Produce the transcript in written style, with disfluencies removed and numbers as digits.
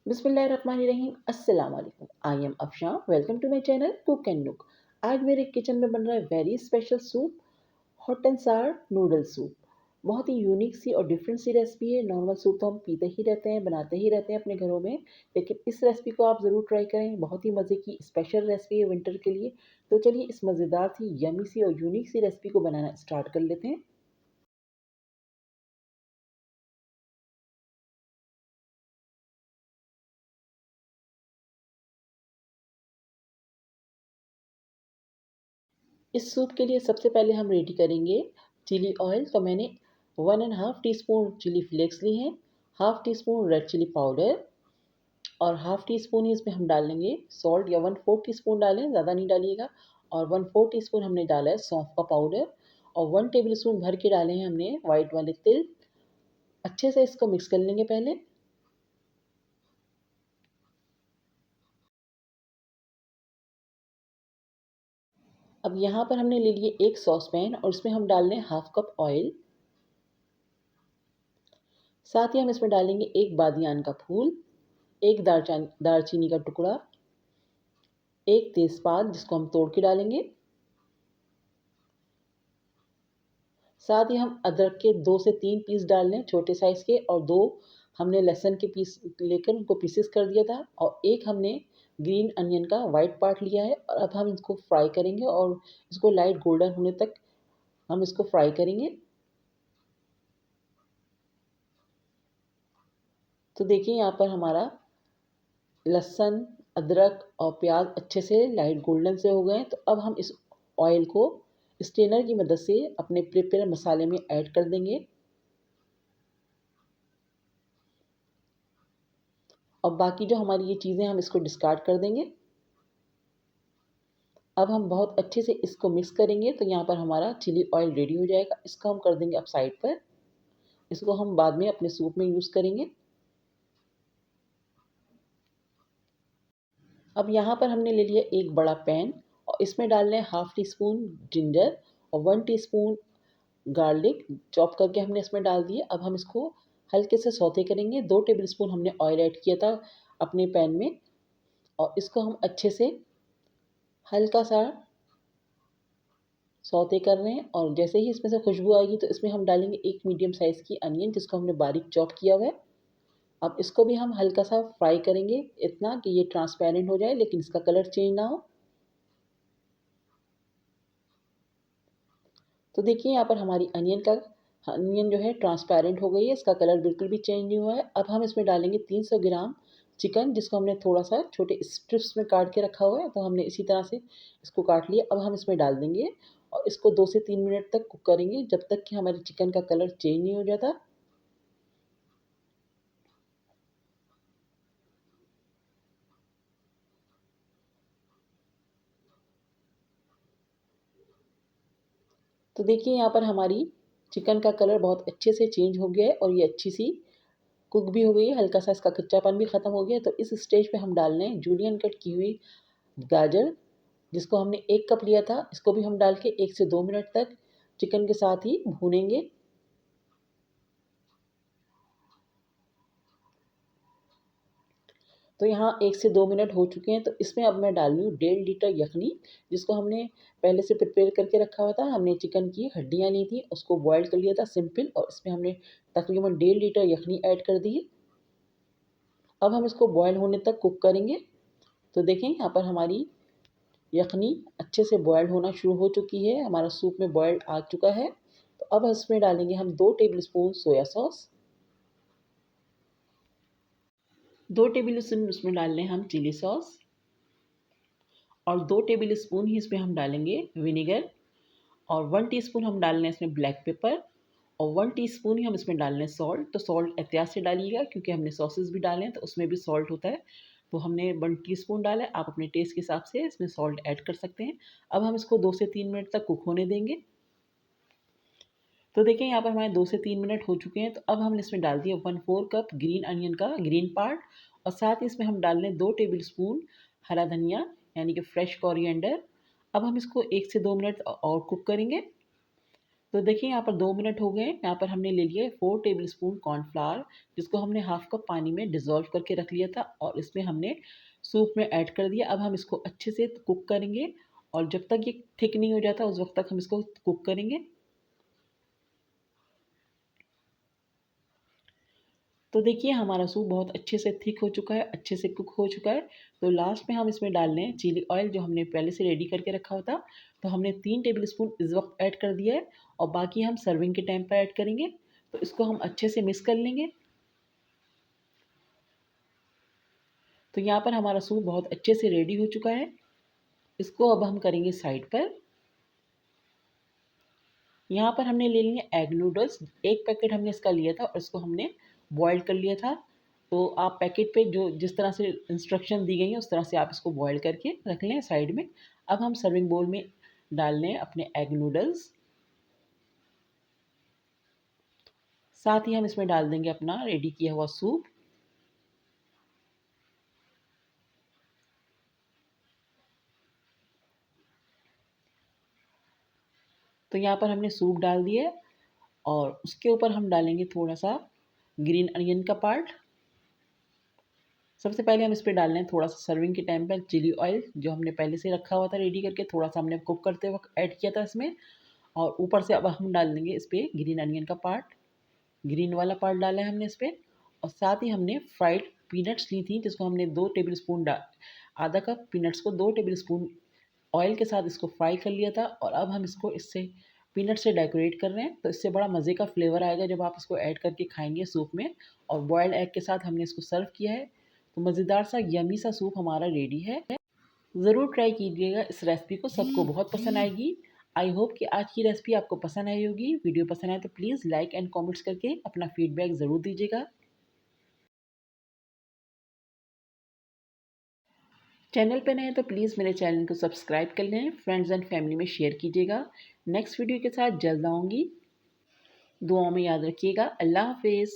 बिस्मिल्लाहिर्रहमानिर्रहीम अस्सलाम वालेकुम। I am Afshan. Welcome to my channel cook and look. आज मेरे किचन में बन रहा है very special soup, hot and sour noodle soup. बहुत ही यूनिक सी और डिफरेंट सी रेसिपी है। नॉर्मल सूप तो हम पीते ही रहते हैं, बनाते ही रहते हैं अपने घरों में, लेकिन इस रेसिपी को आप ज़रूर ट्राई करें। बहुत ही मज़े की स्पेशल रेसिपी है विंटर के लिए। तो चलिए इस मज़ेदार सी, यमी सी और यूनिक सी रेसिपी को बनाना स्टार्ट कर लेते हैं। इस सूप के लिए सबसे पहले हम रेडी करेंगे चिली ऑयल। तो मैंने 1.5 टीस्पून चिली फ्लेक्स ली हैं, half teaspoon red chilli powder और हाफ टी स्पून ही इसमें हम डालेंगे सॉल्ट, या 1/4 टीस्पून डालें, ज़्यादा नहीं डालिएगा। और 1/4 टीस्पून हमने डाला है सौंफ का पाउडर और 1 टेबल स्पून भर के डाले हैं हमने वाइट वाले तिल। अच्छे से इसको मिक्स कर लेंगे पहले। अब यहाँ पर हमने ले लिए एक सॉस पैन और इसमें हम डाल लें हाफ कप ऑयल। साथ ही हम इसमें डालेंगे एक बादियान का फूल, एक दालचीनी का टुकड़ा, एक तेज़पात जिसको हम तोड़ के डालेंगे। साथ ही हम अदरक के 2 से 3 पीस डाल लें छोटे साइज़ के, और 2 हमने लहसुन के पीस लेकर उनको पीसेस कर दिया था, और एक हमने ग्रीन अनियन का वाइट पार्ट लिया है। और अब हम इसको फ्राई करेंगे और इसको लाइट गोल्डन होने तक हम इसको फ्राई करेंगे। तो देखिए यहाँ पर हमारा लहसुन, अदरक और प्याज अच्छे से लाइट गोल्डन से हो गए हैं। तो अब हम इस ऑयल को स्ट्रेनर की मदद से अपने प्रिपेयर मसाले में ऐड कर देंगे। और बाकी जो हमारी ये चीज़ें हम इसको डिस्कार्ड कर देंगे। अब हम बहुत अच्छे से इसको मिक्स करेंगे। तो यहाँ पर हमारा चिली ऑयल रेडी हो जाएगा। इसको हम कर देंगे अब साइड पर। इसको हम बाद में अपने सूप में यूज़ करेंगे। अब यहाँ पर हमने ले लिया एक बड़ा पैन और इसमें डाल लें हाफ टी स्पून जिंजर और 1 टीस्पून गार्लिक चॉप करके हमने इसमें डाल दिए। अब हम इसको हल्के से सौते करेंगे। 2 टेबल स्पून हमने ऑयल ऐड किया था अपने पैन में, और इसको हम अच्छे से हल्का सा सौते कर रहे हैं। और जैसे ही इसमें से खुशबू आएगी तो इसमें हम डालेंगे एक मीडियम साइज़ की अनियन जिसको हमने बारीक चॉप किया हुआ है। अब इसको भी हम हल्का सा फ्राई करेंगे, इतना कि ये ट्रांसपेरेंट हो जाए लेकिन इसका कलर चेंज ना हो। तो देखिए यहाँ पर हमारी अनियन जो है ट्रांसपेरेंट हो गई है, इसका कलर बिल्कुल भी चेंज नहीं हुआ है। अब हम इसमें डालेंगे 300 ग्राम चिकन जिसको हमने थोड़ा सा छोटे स्ट्रिप्स में काट के रखा हुआ है। तो हमने इसी तरह से इसको काट लिया। अब हम इसमें डाल देंगे और इसको 2 से 3 मिनट तक कुक करेंगे जब तक कि हमारे चिकन का कलर चेंज नहीं हो जाता। तो देखिए यहाँ पर हमारी चिकन का कलर बहुत अच्छे से चेंज हो गया है और ये अच्छी सी कुक भी हो गई है, हल्का सा इसका कच्चापन भी ख़त्म हो गया है। तो इस स्टेज पे हम डाल रहे हैं जूलियन कट की हुई गाजर जिसको हमने 1 कप लिया था। इसको भी हम डाल के 1 से 2 मिनट तक चिकन के साथ ही भूनेंगे। तो यहाँ 1 से 2 मिनट हो चुके हैं। तो इसमें अब मैं डाल रही हूँ 1.5 लीटर यखनी जिसको हमने पहले से प्रिपेयर करके रखा हुआ था। हमने चिकन की हड्डियाँ ली थी, उसको बॉयल कर लिया था सिंपल, और इसमें हमने तकरीबन 1.5 लीटर यखनी ऐड कर दी है। अब हम इसको बॉयल होने तक कुक करेंगे। तो देखें यहाँ पर हमारी यखनी अच्छे से बॉयल होना शुरू हो चुकी है, हमारा सूप में बॉयल आ चुका है। तो अब इसमें डालेंगे हम 2 table spoon soya sauce, 2 table spoon उसमें डाल लें हम चिली सॉस, और 2 टेबल स्पून ही इसमें हम डालेंगे विनेगर, और 1 टीस्पून हम डाल लें इसमें ब्लैक पेपर, और 1 टीस्पून ही हम इसमें डाल लें सॉल्ट। तो सॉल्ट एहतियात से डालिएगा क्योंकि हमने सॉसेस भी डाले हैं तो उसमें भी सॉल्ट होता है। तो हमने 1 टीस्पून डाला है, आप अपने टेस्ट के हिसाब से इसमें सॉल्ट ऐड कर सकते हैं। अब हम इसको 2 से 3 मिनट तक कुक होने देंगे। तो देखिए यहाँ पर हमारे 2 से 3 मिनट हो चुके हैं। तो अब हमने इसमें डाल दिया 1/4 कप ग्रीन अनियन का ग्रीन पार्ट, और साथ ही इसमें हम डाल लें 2 टेबल स्पून हरा धनिया यानी कि फ्रेश कोरिएंडर। अब हम इसको 1 से 2 मिनट और कुक करेंगे। तो देखिए यहाँ पर 2 मिनट हो गए। यहाँ पर हमने ले लिया है 4 टेबल स्पून कॉर्नफ्लावर, जिसको हमने हाफ कप पानी में डिज़ोल्व करके रख लिया था और इसमें हमने सूप में ऐड कर दिया। अब हम इसको अच्छे से कुक करेंगे और जब तक ये थिक नहीं हो जाता उस वक़्त तक हम इसको कुक करेंगे। तो देखिए हमारा सूप बहुत अच्छे से थिक हो चुका है, अच्छे से कुक हो चुका है। तो लास्ट में हम इसमें डाल रहे हैं चिली ऑयल, जो हमने पहले से रेडी करके रखा हुआ था। तो हमने 3 टेबल स्पून इस वक़्त ऐड कर दिया है और बाकी हम सर्विंग के टाइम पर ऐड करेंगे। तो इसको हम अच्छे से मिक्स कर लेंगे। तो यहाँ पर हमारा सूप बहुत अच्छे से रेडी हो चुका है। इसको अब हम करेंगे साइड पर। यहाँ पर हमने ले लिए एग नूडल्स, 1 पैकेट हमने इसका लिया था और इसको हमने बॉयल कर लिया था। तो आप पैकेट पे जो जिस तरह से इंस्ट्रक्शन दी गई हैं उस तरह से आप इसको बॉयल करके रख लें साइड में। अब हम सर्विंग बोल में डाल लें अपने एग नूडल्स। साथ ही हम इसमें डाल देंगे अपना रेडी किया हुआ सूप। तो यहाँ पर हमने सूप डाल दिया और उसके ऊपर हम डालेंगे थोड़ा-सा ग्रीन अनियन का पार्ट। सबसे पहले हम इस पे डाल रहे हैं थोड़ा-सा सर्विंग के टाइम पर चिली ऑयल, जो हमने पहले से रखा हुआ था रेडी करके, थोड़ा-सा हमने कुक करते वक़्त ऐड किया था इसमें। और ऊपर से अब हम डाल देंगे इस पे ग्रीन अनियन का पार्ट, ग्रीन वाला पार्ट डाला है हमने इस पे। और साथ ही हमने फ्राइड पीनट्स ली थी, जिसको हमने 2 टेबल स्पून आधा कप पीनट्स को 2 टेबल स्पून ऑयल के साथ इसको फ्राई कर लिया था और अब हम इसको इससे पीनट से डेकोरेट कर रहे हैं। तो इससे बड़ा मज़े का फ्लेवर आएगा जब आप इसको ऐड करके खाएँगे सूप में। और बॉइल्ड एग के साथ हमने इसको सर्व किया है। तो मज़ेदार सा यम्मी सा सूप हमारा रेडी है। ज़रूर ट्राई कीजिएगा इस रेसिपी को, सबको बहुत पसंद आएगी। आई होप कि आज की रेसिपी आपको पसंद आई होगी। वीडियो पसंद आए तो प्लीज़ लाइक एंड कमेंट्स करके अपना फीडबैक ज़रूर दीजिएगा। चैनल पे नए हैं तो प्लीज़ मेरे चैनल को सब्सक्राइब कर लें, फ्रेंड्स एंड फैमिली में शेयर कीजिएगा। नेक्स्ट वीडियो के साथ जल्द आऊँगी। दुआओं में याद रखिएगा। अल्लाह हाफ़िज़।